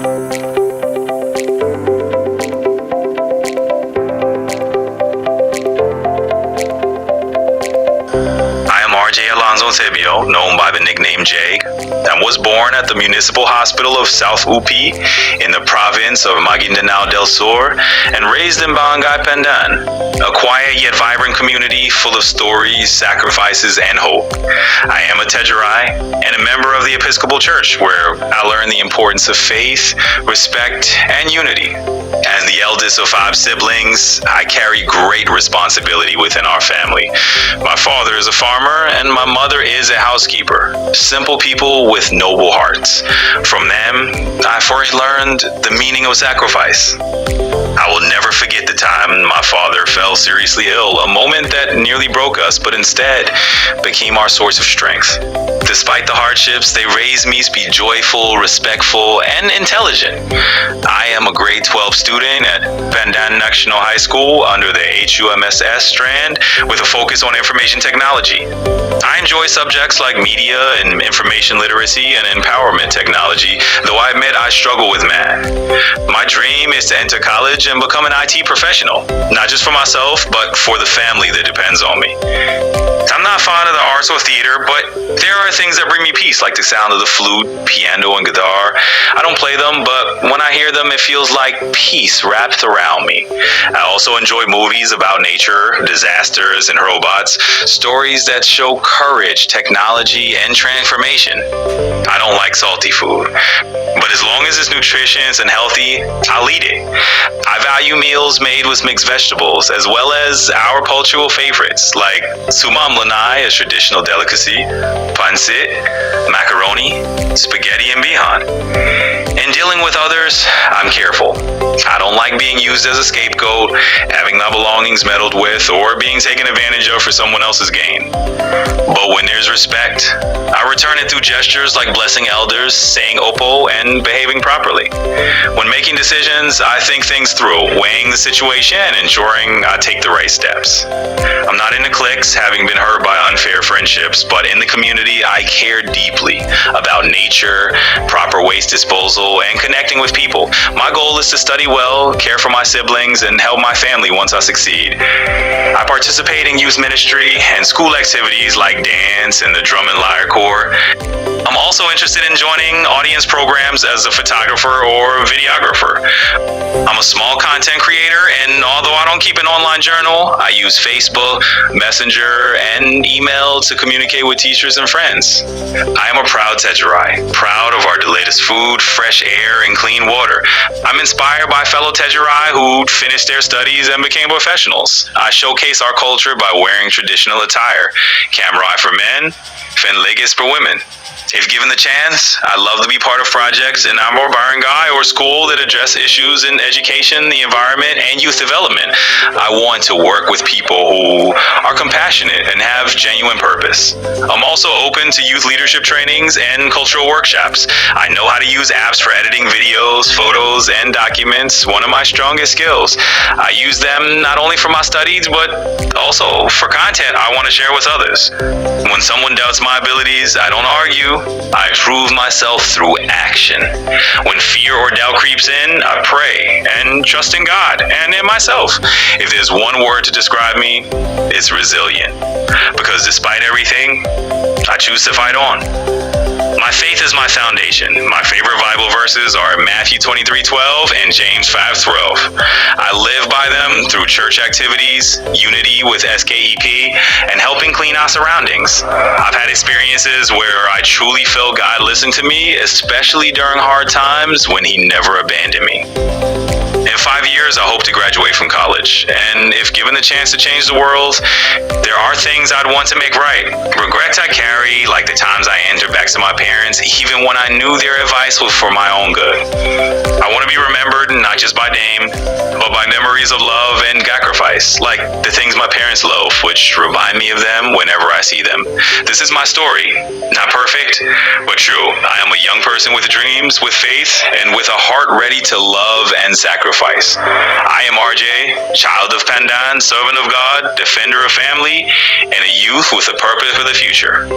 I am RJ Alonzo Tibio, known by the nickname Jay. I was born at the Municipal Hospital of South Upi in the province of Maguindanao del Sur and raised in Barangay Pandan, a quiet yet vibrant community full of stories, sacrifices, and hope. I am a Tejerai and a member of the Episcopal Church, where I learned the importance of faith, respect, and unity. As the eldest of 5 siblings, I carry great responsibility within our family. My father is a farmer and my mother is a housekeeper. Simple people with noble hearts. From them, I first learned the meaning of sacrifice. I will never forget the time my father fell seriously ill, a moment that nearly broke us, but instead became our source of strength. Despite the hardships, they raised me to be joyful, respectful, and intelligent. I am a grade 12 student at Pandan National High School under the HUMSS strand with a focus on information technology. I enjoy subjects like media and information literacy and empowerment technology, though I admit I struggle with math. My dream is to enter college and become an IT professional, not just for myself, but for the family that depends on me. I'm not fond of the arts or theater, but there are things that bring me peace, like the sound of the flute, piano, and guitar. I don't play them, but when I hear them, it feels like peace wrapped around me. I also enjoy movies about nature, disasters, and robots, stories that show courage, technology, and transformation. I don't like salty food, but as long as it's nutritious and healthy, I'll eat it. I value meals made with mixed vegetables, as well as our cultural favorites, like sumam lanai, a traditional delicacy, pancit, macaroni, spaghetti, and bihon. In dealing with others, I'm careful. I don't like being used as a scapegoat, having my belongings meddled with, or being taken advantage of for someone else's gain. But when there's respect, I return it through gestures like blessing elders, saying opo, and behaving properly. When making decisions, I think things through, weighing the situation and ensuring I take the right steps. I'm not into cliques, having been hurt by unfair friendships, but in the community, I care deeply about nature, proper waste disposal, and connecting with people. My goal is to study well, care for my siblings, and help my family once I succeed. I participate in youth ministry and school activities like dance and the drum and lyre corps. I'm also interested in joining audience programs as a photographer or videographer. I'm a small content creator, and although I don't keep an online journal, I use Facebook, Messenger, and email to communicate with teachers and friends. I am a proud Tejerai, proud of our latest food, fresh air, and clean water. I'm inspired by fellow Tejerai who finished their studies and became professionals. I showcase our culture by wearing traditional attire, Kamrai for men, Fenligis for women. If given the chance, I love to be part of projects in our barangay or school that address issues in education, the environment, and youth development. I want to work with people who are compassionate and have genuine purpose. I'm also open to youth leadership trainings and cultural workshops. I know how to use apps for editing videos, photos, and documents, one of my strongest skills. I use them not only for my studies, but also for content I want to share with others. When someone doubts my abilities, I don't argue. I prove myself through action. When fear or doubt creeps in, I pray and trust in God and in myself. If there's one word to describe me, it's resilient. Because despite everything, I choose to fight on. My faith is my foundation. My favorite Bible verses are Matthew 23:12 and James 5:12. I live by them through church activities, unity with SKEP, and helping clean our surroundings. I've had experiences where I truly felt God listened to me, especially during hard times when He never abandoned me. In 5 years, I hope to graduate from college, and if given the chance to change the world, there are things I'd want to make right. Regrets I carry, like the times I answered back to my parents, even when I knew their advice was for my own good. I want to be remembered not just by name, but by memories of love and sacrifice, like the things my parents love, which remind me of them whenever I see them. This is my story. Not perfect, but true. I am a young person with dreams, with faith, and with a heart ready to love and sacrifice. I am RJ, child of Pandan, servant of God, defender of family, and a youth with a purpose for the future.